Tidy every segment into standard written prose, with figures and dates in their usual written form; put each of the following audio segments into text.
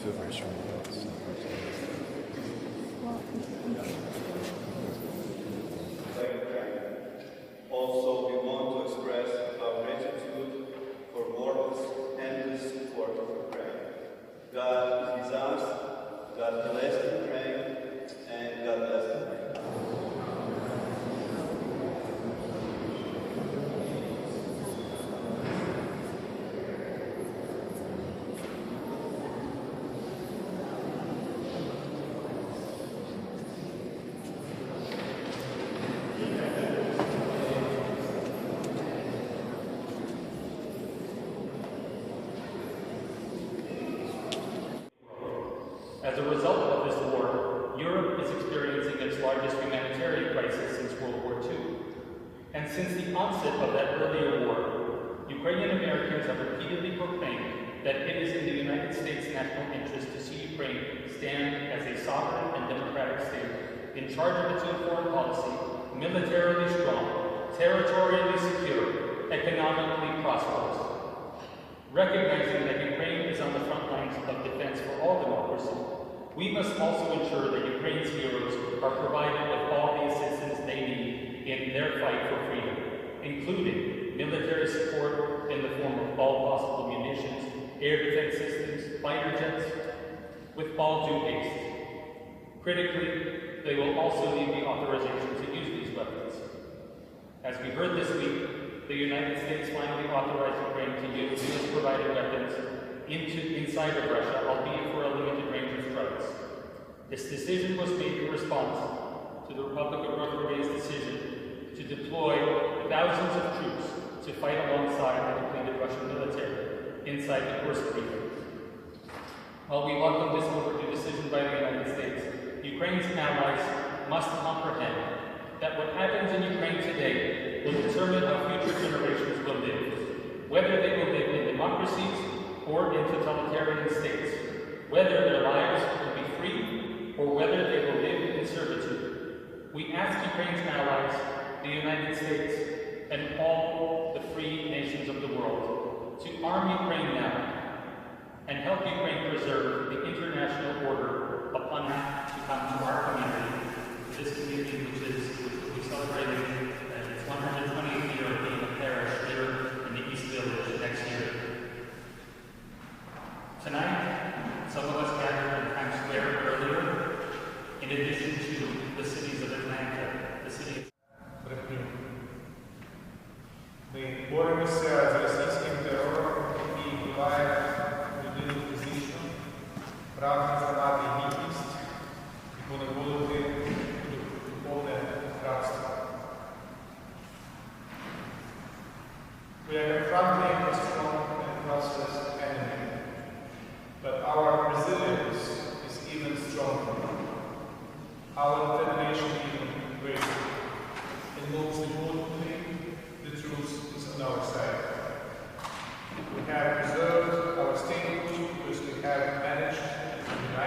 feel very strongly about this. Also, we want to express our gratitude for Morgan's endless support of Ukraine. God is ours, God bless Ukraine, and God bless Ukraine. As a result of this war, Europe is experiencing its largest humanitarian crisis since World War II. And since the onset of that earlier war, Ukrainian Americans have repeatedly proclaimed that it is in the United States' national interest to see Ukraine stand as a sovereign and democratic state in charge of its own foreign policy, militarily strong, territorially secure, economically prosperous. Recognizing that Ukraine is on the front lines of defense for all democracy, we must also ensure that Ukraine's heroes are provided with all the assistance they need in their fight for freedom, including military support in the form of all possible munitions, air defense systems, fighter jets, with all due haste. Critically, they will also need the authorization to use these weapons. As we heard this week, the United States finally authorized Ukraine to use US-provided weapons inside of Russia, albeit for a limited range of strikes. This decision was made in response to the Republic of North Korea's decision to deploy thousands of troops to fight alongside the depleted Russian military inside the Kursk region. While we welcome this overdue decision by the United States, Ukraine's allies must comprehend that what happens in Ukraine today will determine how future generations will live, whether they will live in democracies or in totalitarian states, whether their lives will be free or whether they will live in servitude. We ask Ukraine's allies, the United States, and all the free nations of the world to arm Ukraine now and help Ukraine preserve the international order upon it to come to our community, this community which is celebrating its 120th year of being a parish here in the East Village next year. Tonight, some of us gathered in Times Square earlier, in addition to the cities of Atlanta, the city of... Ми боремося з російським терором, який вбиває людину фізично, прагне зламати гідність і поневолити духовне рабство. We are confronting a strong and prosperous enemy, but our resilience is even stronger. Our determination even greater. And most importantly, the truth is on our side. We have preserved our statehood because we have managed to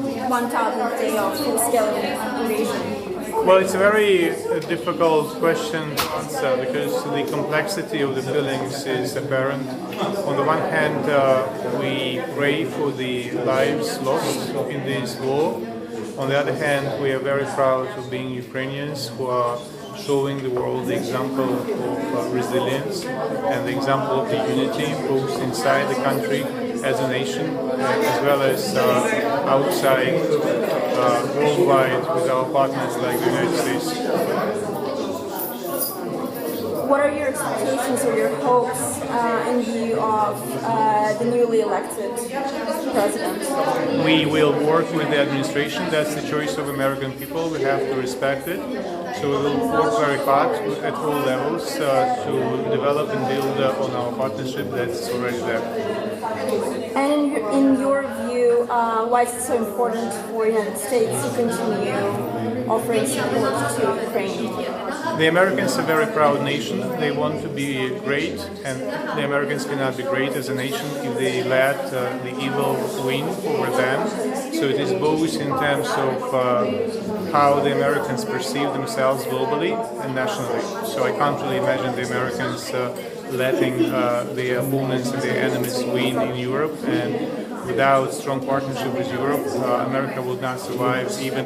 1,000th day of full-scale invasion? Well, it's a very difficult question to answer because the complexity of the feelings is apparent. On the one hand, we pray for the lives lost in this war. On the other hand, we are very proud of being Ukrainians who are showing the world the example of resilience and the example of the unity both inside the country as a nation as well as outside worldwide with our partners like the United States. What are your expectations or your hopes in view of the newly elected president? We will work with the administration. That's the choice of American people. We have to respect it. So we will work very hard at all levels to develop and build on our partnership that's already there. And in your view, why is it so important for the United States to continue offering support to Ukraine? The Americans are a very proud nation. They want to be great, and the Americans cannot be great as a nation if they let the evil win over them. So it is both in terms of how the Americans perceive themselves globally and nationally. So I can't really imagine the Americans letting their opponents and their enemies win in Europe, and without strong partnership with Europe, America would not survive even